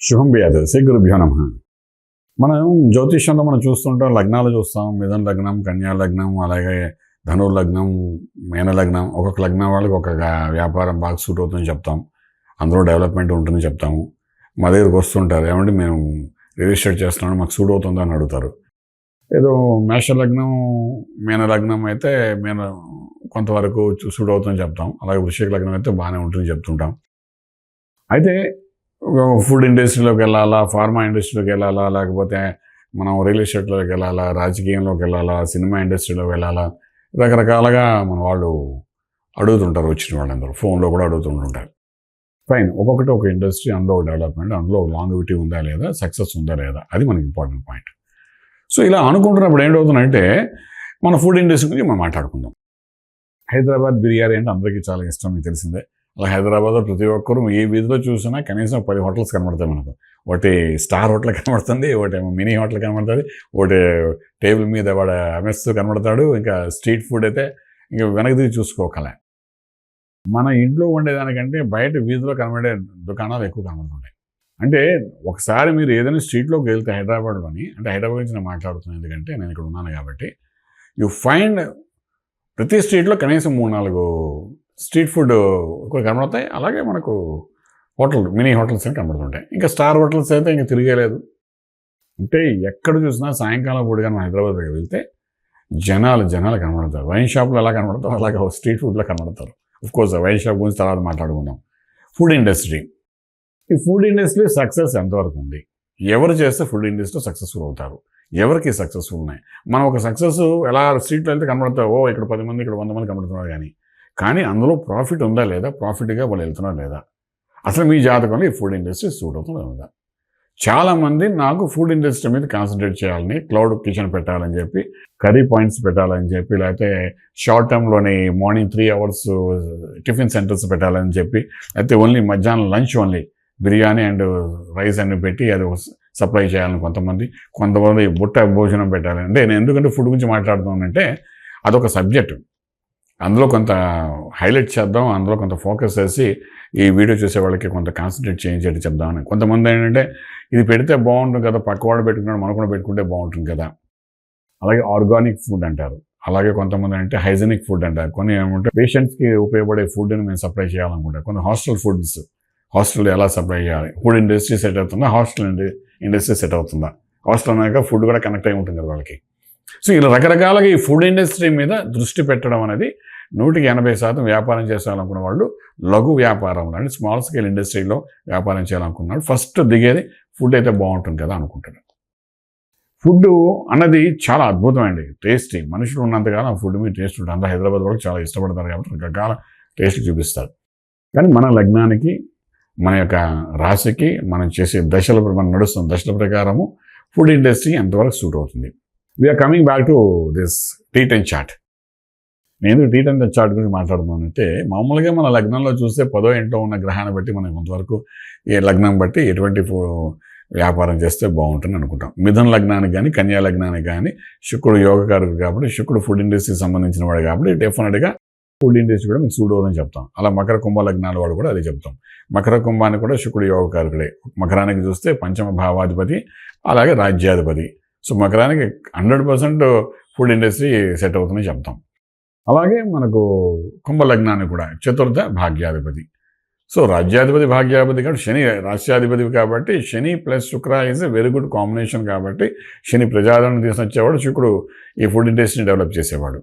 శుభం బియాదు శ్రీ గురుభ్యో నమః. మనం జ్యోతిష్యంలో మనం చూస్తుంటాం, లగ్నాలు చూస్తాం. మిథున లగ్నం, కన్యా లగ్నం, అలాగే ధనుర్ లగ్నం, మీన లగ్నం. ఒక్కొక్క లగ్నం వాళ్ళకి ఒక్కొక్క వ్యాపారం బాగా సూట్ అవుతుందని చెప్తాం. అందులో డెవలప్మెంట్ ఉంటుందని చెప్తాము. మా దగ్గరకు వస్తుంటారు, ఏమంటే మేము రియల్ ఎస్టేట్ చేస్తున్నాం, మాకు సూట్ అవుతుందా అని అడుగుతారు. ఏదో మేష లగ్నం, మీన లగ్నం అయితే మీన కొంతవరకు సూట్ అవుతుందని చెప్తాం. అలాగే వృశ్చిక లగ్నం అయితే బాగానే ఉంటుందని చెప్తుంటాం. అయితే ఫుడ్ ఇండస్ట్రీలోకి వెళ్ళాలా, ఫార్మా ఇండస్ట్రీలోకి వెళ్ళాలా, లేకపోతే మనం రియల్ ఎస్టేట్లోకి వెళ్ళాలా, రాజకీయంలోకి వెళ్ళాలా, సినిమా ఇండస్ట్రీలోకి వెళ్ళాలా, రకరకాలుగా మన వాళ్ళు అడుగుతుంటారు. వచ్చిన వాళ్ళందరూ ఫోన్లో కూడా అడుగుతుంటుంటారు. ఫైన్, ఒక్కొక్కటి ఒక ఇండస్ట్రీ, అందులో డెవలప్మెంట్, అందులో లాంగివిటీ ఉందా లేదా, సక్సెస్ ఉందా లేదా, అది మనకి ఇంపార్టెంట్ పాయింట్. సో ఇలా అనుకుంటున్నప్పుడు ఏంటవుతుందంటే, మన ఫుడ్ ఇండస్ట్రీ గురించి మనం మాట్లాడుకుందాం. హైదరాబాద్ బిర్యానీ అంటే అందరికీ చాలా ఇష్టం, మీకు తెలిసిందే. అలా హైదరాబాద్లో ప్రతి ఒక్కరు ఏ వీధిలో చూసినా కనీసం 10 హోటల్స్ కనబడతాయి మనకు. ఒకటి స్టార్ హోటల్ కనబడుతుంది, ఒకటేమో మినీ హోటల్ కనబడుతుంది, ఒకటి టేబుల్ మీద వాడు అమెస్తూ కనబడతాడు. ఇంకా స్ట్రీట్ ఫుడ్ అయితే ఇంకా వెనక్కి తిరిగి చూసుకోకలే. మన ఇంట్లో ఉండేదానికంటే బయట వీధిలో కనబడే దుకాణాలు ఎక్కువ కనబడుతుంటాయి. అంటే ఒకసారి మీరు ఏదైనా స్ట్రీట్లోకి వెళ్తే హైదరాబాద్లోని, అంటే హైదరాబాద్ గురించి నేను మాట్లాడుతున్నాను ఎందుకంటే నేను ఇక్కడ ఉన్నాను కాబట్టి, యు ఫైండ్ ప్రతి స్ట్రీట్లో కనీసం 3-4 స్ట్రీట్ ఫుడ్ కూడా కనబడతాయి. అలాగే మనకు హోటల్, మినీ హోటల్స్ అని కనబడుతుంటాయి. ఇంకా స్టార్ హోటల్స్ అయితే ఇంకా తిరిగేలేదు. అంటే ఎక్కడ చూసినా సాయంకాలం పూటగా మనం హైదరాబాద్కి వెళ్తే జనాలు కనబడతారు. వైన్ షాప్లో ఎలా కనబడతారు అలాగే స్ట్రీట్ ఫుడ్లో కనబడతారు. కోర్స్ వైన్ షాప్ గురించి తర్వాత మాట్లాడుకుందాం. ఫుడ్ ఇండస్ట్రీ, ఈ ఫుడ్ ఇండస్ట్రీ సక్సెస్ ఎంతవరకు ఉంది, ఎవరు చేస్తే ఫుడ్ ఇండస్ట్రీ సక్సెస్ఫుల్ అవుతారు, ఎవరికి సక్సెస్ఫుల్ ఉన్నాయి. మనం ఒక సక్సెస్ ఎలా స్ట్రీట్లో వెళ్తే కనబడతావు, ఓ ఇక్కడ 10 మంది, ఇక్కడ 100 మంది కనబడుతున్నారు, కానీ అందులో ప్రాఫిట్ ఉందా లేదా, ప్రాఫిట్గా వాళ్ళు వెళ్తున్నారు లేదా, అసలు మీ జాతకంలో ఈ ఫుడ్ ఇండస్ట్రీ సూట్ అవుతుందా లేదా. చాలామంది నాకు ఫుడ్ ఇండస్ట్రీ మీద కాన్సన్ట్రేట్ చేయాలని, క్లౌడ్ కిచెన్ పెట్టాలని చెప్పి, కర్రీ పాయింట్స్ పెట్టాలని చెప్పి, లేకపోతే షార్ట్ టర్మ్లోని మార్నింగ్ 3 hours టిఫిన్ సెంటర్స్ పెట్టాలని చెప్పి, లేకపోతే ఓన్లీ మధ్యాహ్నం lunch only biryani and rice అన్ని పెట్టి అది సప్లై చేయాలని కొంతమంది బుట్ట భోజనం పెట్టాలని. అంటే నేను ఎందుకంటే ఫుడ్ గురించి మాట్లాడుతున్నానంటే అదొక సబ్జెక్టు, అందులో కొంత హైలైట్ చేద్దాం, అందులో కొంత ఫోకస్ చేసి ఈ వీడియో చూసే వాళ్ళకి కొంత కాన్సన్ట్రేట్ చేయించేది చెప్దామని. కొంతమంది ఏంటంటే ఇది పెడితే బాగుంటుంది కదా, పక్కవాడు పెట్టుకున్నాడు మనం కూడా పెట్టుకుంటే బాగుంటుంది కదా. అలాగే ఆర్గానిక్ ఫుడ్ అంటారు, అలాగే కొంతమంది అంటే హైజెనిక్ ఫుడ్ అంటారు. కొన్ని ఏమంటే పేషెంట్స్కి ఉపయోగపడే ఫుడ్ని మేము సప్లై చేయాలనుకుంటాం. కొన్ని హాస్టల్ ఫుడ్స్, హాస్టల్ ఎలా సప్లై చేయాలి, ఫుడ్ ఇండస్ట్రీ సెట్ అవుతుందా, హాస్టల్ ఇండస్ట్రీ సెట్ అవుతుందా, హాస్టల్ అన్నాక ఫుడ్ కూడా కనెక్ట్ అయి ఉంటుంది కదా వాళ్ళకి. సో ఇలా రకరకాలుగా ఈ ఫుడ్ ఇండస్ట్రీ మీద దృష్టి పెట్టడం అనేది 100% వ్యాపారం చేయాలనుకున్న వాళ్ళు లఘు వ్యాపారంలో, అంటే స్మాల్ స్కేల్ ఇండస్ట్రీలో వ్యాపారం చేయాలనుకున్నాడు ఫస్ట్ దిగేది ఫుడ్ అయితే బాగుంటుంది కదా అనుకుంటున్నాడు. ఫుడ్ అన్నది చాలా అద్భుతమండి, టేస్టీ. మనుషులు ఉన్నంతకాలం ఆ ఫుడ్ మీద టేస్ట్ ఉంటుంది. అందరూ హైదరాబాద్ వాళ్ళు చాలా ఇష్టపడతారు కాబట్టి రకరకాల టేస్ట్ చూపిస్తారు. కానీ మన లగ్నానికి, మన యొక్క రాశికి, మనం చేసే మనం నడుస్తున్న దశల ప్రకారము ఫుడ్ ఇండస్ట్రీ ఎంతవరకు సూట్ అవుతుంది. We're coming back to this T10 chart. నేను T10 చార్ట్ గురించి మాట్లాడుతున్నానంటే, మామూలుగా మన లగ్నంలో చూస్తే 10వ ఇంట్లో ఉన్న గ్రహాన్ని బట్టి మనం కొంతవరకు ఏ లగ్నం బట్టి ఎటువంటి వ్యాపారం చేస్తే బాగుంటుంది అనుకుంటాం. మిథున లగ్నానికి కానీ, కన్యా లగ్నానికి కానీ శుక్రుడు యోగకారకుడు కాబట్టి, శుక్రుడు ఫుడ్ ఇండస్ట్రీకి సంబంధించిన వాడు కాబట్టి డెఫినెట్గా ఫుడ్ ఇండస్ట్రీ కూడా మీకు సూట్ అవుతుందని చెప్తాం. అలా మకర కుంభ లగ్నాల వాడు కూడా అదే చెప్తాం. మకర కుంభానికి కూడా శుక్రుడు యోగకారకుడే. మకరానికి చూస్తే పంచమ భావాధిపతి, అలాగే రాజ్యాధిపతి. సో మకరానికి 100% ఫుడ్ ఇండస్ట్రీ సెట్ అవుతుందని చెప్తాం. అలాగే మనకు కుంభలగ్నానికి కూడా చతుర్థ భాగ్యాధిపతి. సో రాజ్యాధిపతి భాగ్యాధిపతి కాబట్టి శని రాష్ట్రాధిపతి కాబట్టి, శని plus Shukra is a very good combination కాబట్టి, శని ప్రజాదరణ తీసుకొచ్చేవాడు, శుక్రుడు ఈ ఫుడ్ ఇండస్ట్రీని డెవలప్ చేసేవాడు.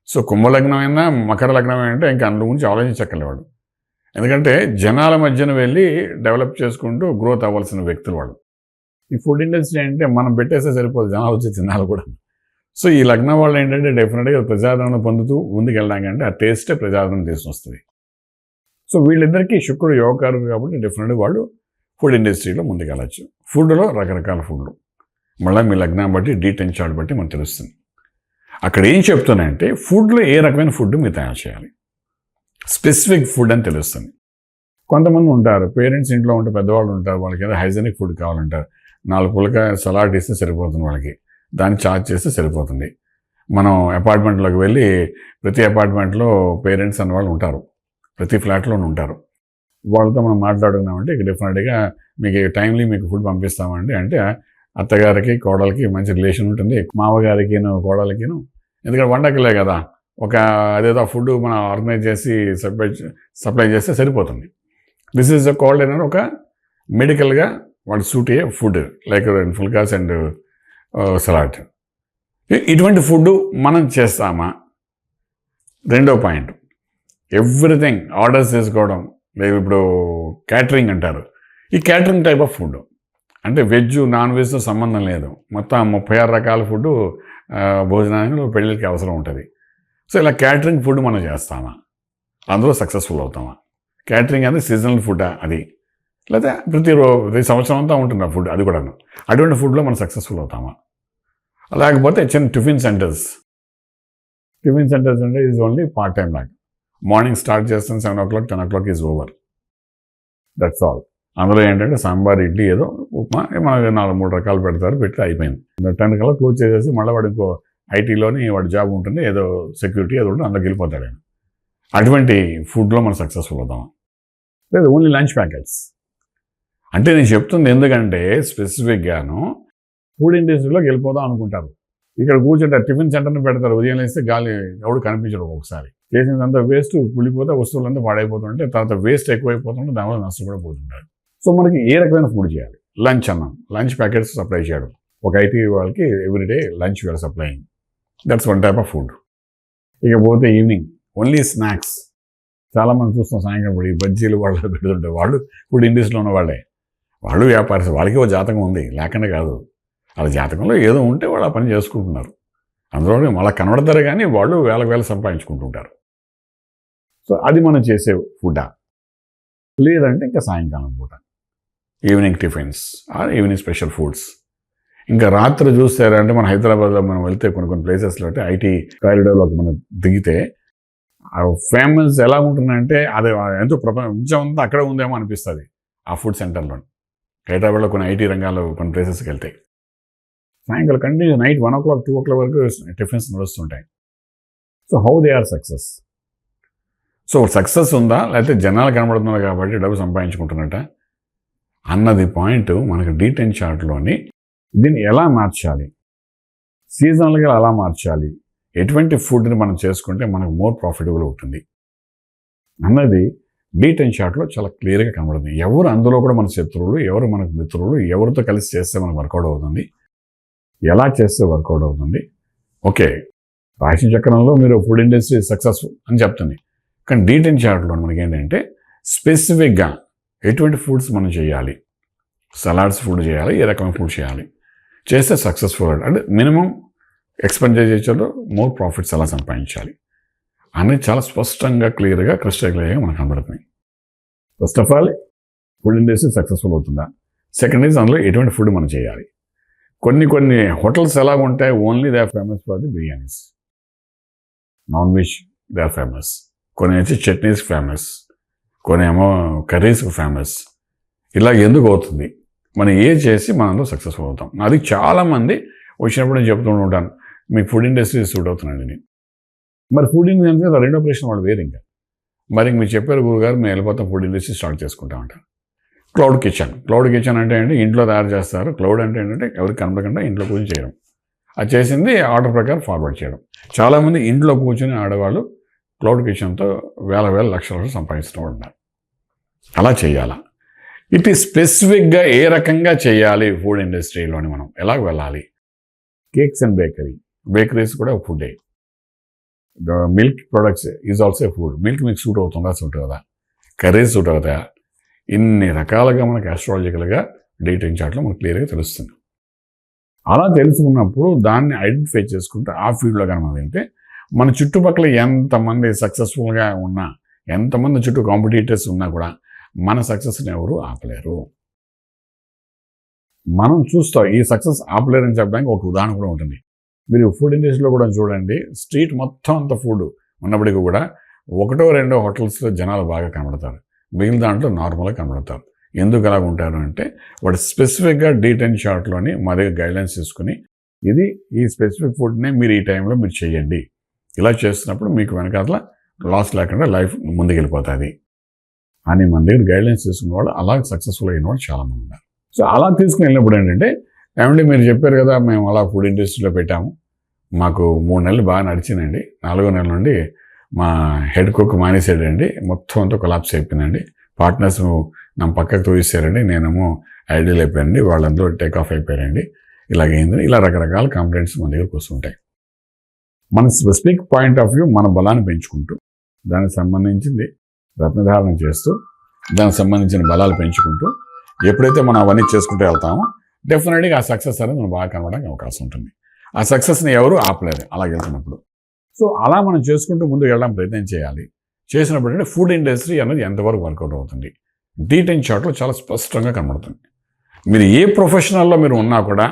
సో కుంభలగ్నం అయినా మకర లగ్నం అంటే ఇంకా అందు గురించి ఆలోచించక్కర్లేవాడు. ఎందుకంటే జనాల మధ్యన వెళ్ళి డెవలప్ చేసుకుంటూ గ్రోత్ అవ్వాల్సిన వ్యక్తులు వాడు. ఈ ఫుడ్ ఇండస్ట్రీ అంటే మనం పెట్టేస్తే సరిపోదు, జనాలు వచ్చి తినాలి కూడా. సో ఈ లగ్నం వాళ్ళు ఏంటంటే డెఫినెట్గా ప్రజాదరణ పొందుతూ ముందుకు వెళ్ళడానికి ఆ టేస్టే ప్రజాదరణ తీసుకొస్తుంది. సో వీళ్ళిద్దరికీ శుక్రుడు యోగకారుడు కాబట్టి డెఫినెట్గా వాళ్ళు ఫుడ్ ఇండస్ట్రీలో ముందుకు వెళ్ళచ్చు. ఫుడ్లో రకరకాల ఫుడ్లు మళ్ళీ మీ లగ్నం బట్టి D10 చార్ట్ బట్టి మనకు తెలుస్తుంది. అక్కడ ఏం చెప్తున్నాయంటే ఫుడ్లో ఏ రకమైన ఫుడ్ మీరు తయారు చేయాలి, స్పెసిఫిక్ ఫుడ్ అని తెలుస్తుంది. కొంతమంది ఉంటారు, పేరెంట్స్ ఇంట్లో ఉంటే పెద్దవాళ్ళు ఉంటారు, వాళ్ళకి ఏదో హైజెనిక్ ఫుడ్ కావాలంటారు. 4 పులక సలాడ్ ఇస్తే సరిపోతుంది వాళ్ళకి, దాన్ని చార్జ్ చేస్తే సరిపోతుంది. మనం అపార్ట్మెంట్లోకి వెళ్ళి ప్రతి అపార్ట్మెంట్లో పేరెంట్స్ అన్నవాళ్ళు ఉంటారు, ప్రతి ఫ్లాట్లోనూ ఉంటారు. వాళ్ళతో మనం మాట్లాడుకున్నామంటే ఇక డెఫినెట్గా మీకు టైంలీ మీకు ఫుడ్ పంపిస్తామండి అంటే అత్తగారికి కోడలికి మంచి రిలేషన్ ఉంటుంది, మామగారికిను కోడలికిను. ఎందుకంటే వంటకలే కదా, ఒక అదేదో ఫుడ్ మనం ఆర్గనైజ్ చేసి సప్లై చేస్తే సరిపోతుంది. దిస్ ఈజ్ కాల్డ్ ఏంటంటే ఒక మెడికల్గా వాళ్ళు సూట్ అయ్యే food like phulkas and salad. ఇటువంటి ఫుడ్ మనం చేస్తామా? రెండో పాయింట్, ఎవ్రీథింగ్ ఆర్డర్స్ చేసుకోవడం. లేదు ఇప్పుడు క్యాటరింగ్ అంటారు, ఈ క్యాటరింగ్ టైప్ ఆఫ్ ఫుడ్ అంటే వెజ్ నాన్ వెజ్తో సంబంధం లేదు, మొత్తం 36 రకాల ఫుడ్ భోజనానికి పెళ్ళిళ్ళకి అవసరం ఉంటుంది. సో ఇలా క్యాటరింగ్ ఫుడ్ మనం చేస్తామా, అందులో సక్సెస్ఫుల్ అవుతామా? క్యాటరింగ్ అనేది సీజనల్ ఫుడ్ అది, లేదా ప్రతి సంవత్సరం అంతా ఉంటుంది ఆ ఫుడ్, అది కూడా అటువంటి ఫుడ్లో మనం సక్సెస్ఫుల్ అవుతామా? లేకపోతే చిన్న టిఫిన్ సెంటర్స్ అంటే ఈజ్ ఓన్లీ పార్ట్ టైం లాగా, మార్నింగ్ స్టార్ట్ చేస్తాం 7 o'clock 10 o'clock is over, that's all. అందులో ఏంటంటే సాంబార్ ఇడ్లీ ఏదో ఉప్మా మనకి 3 రకాలు పెడతారు, పెట్టి అయిపోయింది. 10 కల్లా క్లోజ్ చేసేసి మళ్ళీ వాడు ఇంకో ఐటీలోని వాడి జాబ్ ఉంటుంది, ఏదో సెక్యూరిటీ ఏదో ఉంటుంది, అందులోకి వెళ్ళిపోతాడు ఆయన. అటువంటి ఫుడ్లో మనం సక్సెస్ఫుల్ అవుతాం. లేదు ఓన్లీ లంచ్ ప్యాకెట్స్ అంటే నేను చెప్తుంది ఎందుకంటే స్పెసిఫిక్గాను ఫుడ్ ఇండస్ట్రీలోకి వెళ్ళిపోదాం అనుకుంటారు. ఇక్కడ కూర్చుంటే టిఫిన్ సెంటర్ని పెడతారు, ఉదయం వేస్తే గాలి ఎవడు కనిపించడు, ఒకసారి చేసినంత వేస్ట్ కుళ్ళిపోతే వస్తువులంతా పాడైపోతుంటే తర్వాత వేస్ట్ ఎక్కువైపోతుంటే దానివల్ల నష్టపడిపోతుంటారు. సో మనకి ఏ రకమైన ఫుడ్ చేయాలి? లంచ్ అన్నాం, లంచ్ ప్యాకెట్స్ సప్లై చేయడం. ఒక ఐటీ వాళ్ళకి everyday lunch we're supplying, that's one type of food. ఇకపోతే ఈవినింగ్ ఓన్లీ స్నాక్స్. చాలామంది చూస్తాం సాయంత్రం పడి బజ్జీలు వాళ్ళు పెడుతుంటారు, వాళ్ళు ఫుడ్ ఇండస్ట్రీలో ఉన్న వాళ్ళే, వాళ్ళు వ్యాపారస్, వాళ్ళకి ఒక జాతకం ఉంది లేకుండా కాదు, వాళ్ళ జాతకంలో ఏదో ఉంటే వాళ్ళు ఆ పని చేసుకుంటున్నారు. అందులో మళ్ళీ కనబడతారు కానీ వాళ్ళు వేలకు సంపాదించుకుంటుంటారు. సో అది మనం చేసే ఫుడ్డా? లేదంటే ఇంకా సాయంకాలం పూట evening tiffins or evening special foods. ఇంకా రాత్రి చూస్తారంటే మన హైదరాబాద్లో మనం వెళ్తే కొన్ని ప్లేసెస్లో అంటే ఐటీ కారిడార్లోకి మనం దిగితే ఫేమస్ ఎలా ఉంటుందంటే అది ఎంతో ప్రపంచం అంతా అక్కడే ఉందేమో అనిపిస్తుంది ఆ ఫుడ్ సెంటర్లో. హైదరాబాద్లో కొన్ని ఐటీ రంగాల్లో కొన్ని ప్లేసెస్కి వెళ్తాయి, సాయంకాలం కంటిన్యూ నైట్ 1 o'clock 2 o'clock వరకు టిఫిన్స్ నడుస్తుంటాయి. So how they are success? So success ఉందా లేకపోతే జనాలు కనబడుతున్నారు కాబట్టి డబ్బు సంపాదించుకుంటున్నట్ట అన్నది పాయింట్ మనకి D10 చార్ట్లోని. దీన్ని ఎలా మార్చాలి, సీజనల్గా ఎలా మార్చాలి, ఎటువంటి ఫుడ్ని మనం చేసుకుంటే మనకు మోర్ ప్రాఫిటబుల్ అవుతుంది అన్నది D10 చార్ట్లో చాలా క్లియర్గా కనబడుతుంది. ఎవరు అందులో కూడా మన శత్రువులు, ఎవరు మనకు మిత్రులు, ఎవరితో కలిసి చేస్తే మనకు వర్కౌట్ అవుతుంది, ఎలా చేస్తే వర్కౌట్ అవుతుంది. ఓకే, రాశి చక్రంలో మీరు ఫుడ్ ఇండస్ట్రీ సక్సెస్ఫుల్ అని చెప్తుంది, కానీ D10 చార్ట్లో మనకి ఏంటంటే స్పెసిఫిక్గా ఎటువంటి ఫుడ్స్ మనం చేయాలి, సలాడ్స్ ఫుడ్ చేయాలి, ఏ రకమైన ఫుడ్ చేయాలి, చేస్తే సక్సెస్ఫుల్ అంటే మినిమం ఎక్స్పెండిచర్లో మోర్ ప్రాఫిట్స్ ఎలా సంపాదించాలి అనేది చాలా స్పష్టంగా క్లియర్గా క్రిస్టల్ క్లియర్గా మనకు కనబడుతుంది. First of all food industry successful అవుతుందా, సెకండ్ ఈజ్ అందులో ఎటువంటి ఫుడ్ మనం చేయాలి. కొన్ని హోటల్స్ ఎలా ఉంటాయి, only they are famous for the biryanis, non veg they are famous, కొన్ని వచ్చి చట్నీస్ ఫేమస్, కొన్ని ఏమో కర్రీస్ ఫేమస్. ఇలా ఎందుకు అవుతుంది? మనం ఏ చేసి మనం అందులో సక్సెస్ఫుల్ అవుతాం. అది చాలామంది వచ్చినప్పుడు నేను చెప్తూ ఉంటాను, మీకు ఫుడ్ ఇండస్ట్రీ సూట్ అవుతున్నాను నేను. మరి ఫుడ్ ఇండస్ట్రీ రెండో ప్రశ్న వాళ్ళు వేరు. ఇంకా మరి మీరు చెప్పారు గురుగారు మేము వెళ్ళిపోతాం ఫుడ్ ఇండస్ట్రీ స్టార్ట్ చేసుకుంటామంటారు. క్లౌడ్ కిచెన్ అంటే ఏంటి, ఇంట్లో తయారు చేస్తారు. క్లౌడ్ అంటే ఏంటంటే ఎవరికి కనపడకుండా ఇంట్లో కూర్చొని చేయడం, అది చేసింది ఆర్డర్ ప్రకారం ఫార్వర్డ్ చేయడం. చాలామంది ఇంట్లో కూర్చొని ఆడవాళ్ళు క్లౌడ్ కిచెన్తో వేల లక్షలు సంపాదిస్తూ ఉన్నారు. అలా చేయాలా? ఇట్ ఈ స్పెసిఫిక్గా ఏ రకంగా చేయాలి ఫుడ్ ఇండస్ట్రీలోని, మనం ఎలా వెళ్ళాలి? కేక్స్ అండ్ బేకరీస్ కూడా ఫుడ్డే. Milk products is also food. Milk మీకు సూట్ అవుతుందా, సూట్ అవుదా? కర్రీస్ సూట్ అవుతాయా? ఇన్ని రకాలుగా మనకి ఆస్ట్రాలజికల్గా D10 చార్ట్లో మనకు క్లియర్గా తెలుస్తుంది. అలా తెలుసుకున్నప్పుడు దాన్ని ఐడెంటిఫై చేసుకుంటే ఆ ఫీల్డ్లో కానీ మనం వెళ్తే మన చుట్టుపక్కల ఎంతమంది సక్సెస్ఫుల్గా ఉన్నా, ఎంతమంది చుట్టూ కాంపిటీటర్స్ ఉన్నా కూడా మన సక్సెస్ని ఎవరు ఆపలేరు. మనం చూస్తాం ఈ సక్సెస్ ఆపలేరని చెప్పడానికి ఒక ఉదాహరణ కూడా ఉంటుంది. మీరు ఫుడ్ ఇండస్ట్రీలో కూడా చూడండి, స్ట్రీట్ మొత్తం అంత ఫుడ్ ఉన్నప్పటికీ కూడా 1-2 హోటల్స్లో జనాలు బాగా కనబడతారు, మిగిలిన దాంట్లో నార్మల్గా కనబడతారు. ఎందుకు అలా ఉంటారు అంటే వాడు స్పెసిఫిక్గా D10 చార్ట్లోని మా దగ్గర గైడ్లైన్స్ తీసుకుని ఇది ఈ స్పెసిఫిక్ ఫుడ్నే మీరు ఈ టైంలో మీరు చేయండి, ఇలా చేస్తున్నప్పుడు మీకు వెనకాల లాస్ లేకుండా లైఫ్ ముందుకెళ్ళిపోతుంది అని మన దగ్గర గైడ్లైన్స్ తీసుకున్న వాళ్ళు అలా సక్సెస్ఫుల్ అయిన వాళ్ళు చాలామంది ఉన్నారు. సో అలా తీసుకుని వెళ్ళినప్పుడు ఏంటంటే, ఏమంటే మీరు చెప్పారు కదా మేము అలా ఫుడ్ ఇండస్ట్రీలో పెట్టాము, మాకు 3 నెలలు బాగా నడిచిందండి, 4వ నెల నుండి మా హెడ్ కుక్ మానేసాడండి, మొత్తం అంతా కొలాప్స్ అయిపోయిందండి, పార్ట్నర్స్ నా పక్కకు తోయిస్తారండి, నేనేమో ఐడియల్ అయిపోయానండి, వాళ్ళందరూ టేక్ ఆఫ్ అయిపోయారండి, ఇలాగైందని ఇలా రకరకాల కంప్లైంట్స్ మన దగ్గరకు వస్తుంటాయి. మన స్పెసిఫిక్ పాయింట్ ఆఫ్ వ్యూ మన బలాన్ని పెంచుకుంటూ దానికి సంబంధించింది రత్నధారణ చేస్తూ దానికి సంబంధించిన బలాలు పెంచుకుంటూ ఎప్పుడైతే మనం అవన్నీ చేసుకుంటూ వెళ్తామో డెఫినెట్గా ఆ సక్సెస్ అనేది మనం బాగా కనబడడానికి అవకాశం ఉంటుంది. ఆ సక్సెస్ని ఎవరు ఆపలేరు అలా వెళ్తున్నప్పుడు. సో అలా మనం చేసుకుంటూ ముందుకు వెళ్ళడానికి ప్రయత్నం చేయాలి. చేసినప్పుడు అంటే ఫుడ్ ఇండస్ట్రీ అనేది ఎంతవరకు వర్కౌట్ అవుతుంది డీటెయిల్ చార్ట్లో చాలా స్పష్టంగా కనబడుతుంది. మీరు ఏ ప్రొఫెషనల్లో మీరు ఉన్నా కూడా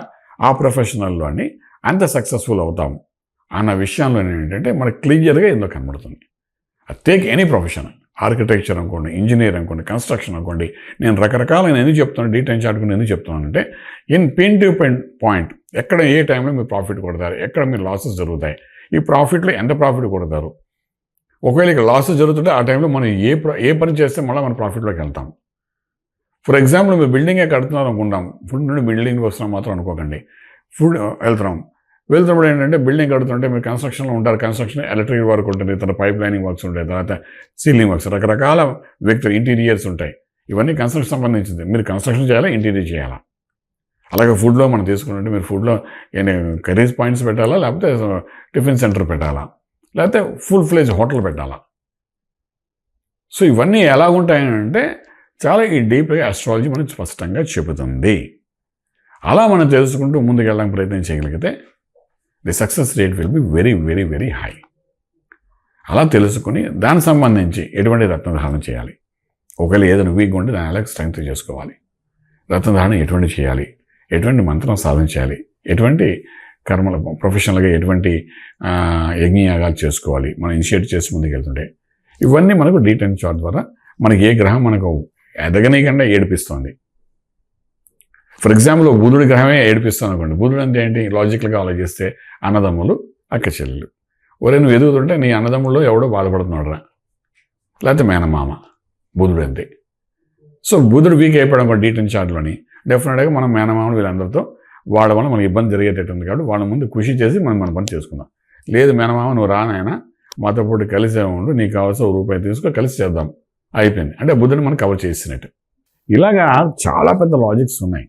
ఆ ప్రొఫెషనల్లోని అంత సక్సెస్ఫుల్ అవుతాము అన్న విషయంలో ఏంటంటే మనకు క్లియర్గా ఎందుకు కనబడుతుంది. టేక్ ఎనీ ప్రొఫెషన్, ఆర్కిటెక్చర్ అనుకోండి, ఇంజనీర్ అనుకోండి, కన్స్ట్రక్షన్ అనుకోండి, నేను రకరకాల నేను ఎందుకు చెప్తున్నాను డీటెయిల్ చార్ట్ కూడా ఎందుకు చెప్తున్నానంటే in pin to pin point ఎక్కడ ఏ టైంలో మీరు ప్రాఫిట్ కొడతారు, ఎక్కడ మీరు లాసెస్ జరుగుతాయి, ఈ ప్రాఫిట్లో ఎంత ప్రాఫిట్ కొడతారు, ఒకవేళ ఇక్కడ లాసెస్ జరుగుతుంటే ఆ టైంలో మనం ఏ పని చేస్తే మళ్ళీ మన ప్రాఫిట్లోకి వెళ్తాం. ఫర్ ఎగ్జాంపుల్ మీరు బిల్డింగే కడుతున్నారు అనుకుంటాం, ఫుడ్ నుండి బిల్డింగ్ వస్తున్నాం మాత్రం అనుకోకండి, వెళ్తున్నప్పుడు ఏంటంటే బిల్డింగ్ కడుతుంటే మీరు కన్స్ట్రక్షన్లో ఉంటారు, కన్స్ట్రక్షన్ ఎలక్ట్రిక్ వర్క్ ఉంటుంది, తర్వాత పైప్ లైనింగ్ వర్క్స్ ఉంటాయి, తర్వాత సీలింగ్ వర్క్స్, రకరకాల వ్యక్తులు ఇంటీరియర్స్ ఉంటాయి, ఇవన్నీ కన్స్ట్రక్షన్ సంబంధించింది. మీరు కన్స్ట్రక్షన్ చేయాలా, ఇంటీరియర్ చేయాలా. అలాగే ఫుడ్లో మనం తీసుకుంటే మీరు ఫుడ్లో కర్రీస్ పాయింట్స్ పెట్టాలా, లేకపోతే టిఫిన్ సెంటర్ పెట్టాలా, లేకపోతే ఫుల్ ఫ్లెజ్ హోటల్ పెట్టాలా. సో ఇవన్నీ ఎలా ఉంటాయంటే చాలా ఈ డీప్గా ఆస్ట్రాలజీ మనకు స్పష్టంగా చెబుతుంది. అలా మనం తెలుసుకుంటూ ముందుకు వెళ్ళడానికి ప్రయత్నం చేయగలిగితే the success rate will be very very very high. అలా తెలుసుకుని దానికి సంబంధించి ఎటువంటి రత్నధారణ చేయాలి, ఒకవేళ ఏదైనా వీక్గా ఉంటే దాన్ని ఎలా స్ట్రెంగ్త్ చేసుకోవాలి, రత్నధారణ ఎటువంటి చేయాలి, ఎటువంటి మంత్రం సాధించాలి, ఎటువంటి కర్మలు ప్రొఫెషనల్గా ఎటువంటి యజ్ఞయాగాలు చేసుకోవాలి, మనం ఇనిషియేట్ చేసి ముందుకు వెళ్తుంటే ఇవన్నీ మనకు డీటెయిల్ చార్ట్ ద్వారా మనకి ఏ గ్రహం మనకు ఎదగనీయకుండా ఏడిపిస్తుంది. ఫర్ ఎగ్జాంపుల్ బుధుడి గ్రహమే ఏడిపిస్తాను అనుకోండి. బుధుడు అంటే ఏంటి, లాజికల్గా ఆలోచిస్తే అన్నదమ్ములు, అక్క చెల్లెలు. ఒరే నువ్వు ఎదుగుతుంటే నీ అన్నదమ్ముల్లో ఎవడో బాధపడుతున్నాడు రా, లేకపోతే మేనమామ, బుధుడు అంతే. సో బుధుడు వీక్ అయిపోవడం కూడా డీటెయిల్ చార్ట్లోని డెఫినెట్గా మనం మేనమామలు వీళ్ళందరితో వాళ్ళ వల్ల మనకి ఇబ్బంది జరిగేటట్టుంది కాబట్టి వాళ్ళ ముందు కృషి చేసి మనం మన పని చేసుకుందాం. లేదు మేనమామ నువ్వు రానాయన మాతో పాటు కలిసే ఉండు, నీకు కావాల్సిన రూపాయి తీసుకో కలిసి చేద్దాం, అయిపోయింది అంటే బుధుడు మనం కవర్ చేసినట్టు. ఇలాగా చాలా పెద్ద లాజిక్స్ ఉన్నాయి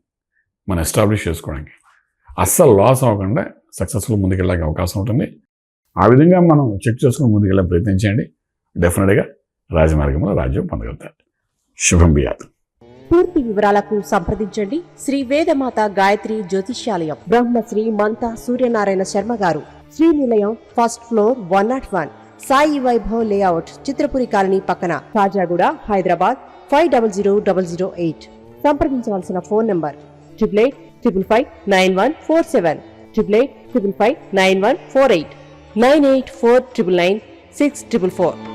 మనం ఎస్టాబ్లిష్ చేసుకోవడానికి. అస్సలు లాస్ అవ్వకుండా సక్సెస్ఫుల్ ముందుకెళ్ళడానికి అవకాశం ఉంటుంది. ఆ విధంగా మనం చెక్ చేసుకుని ముందుకెళ్ళే ప్రయత్నించండి, డెఫినెట్గా రాజమార్గంలో రాజ్యం పొందగలుగుతారు. శుభం బియాత్. పూర్తి వివరాలకు సంప్రదించండి శ్రీ వేదమాత గాయత్రి జ్యోతిష్యాలయం, బ్రహ్మశ్రీ మంతా సూర్యనారాయణ శర్మ గారు, Srinilayam, first floor, 101, Sai Vaibhav layout, Chitrapuri colony పక్కన, కాజాగూడ, హైదరాబాద్ 500008. సంప్రదించవలసిన ఫోన్ నంబర్ 8855559147, 8855559148, 9849996644.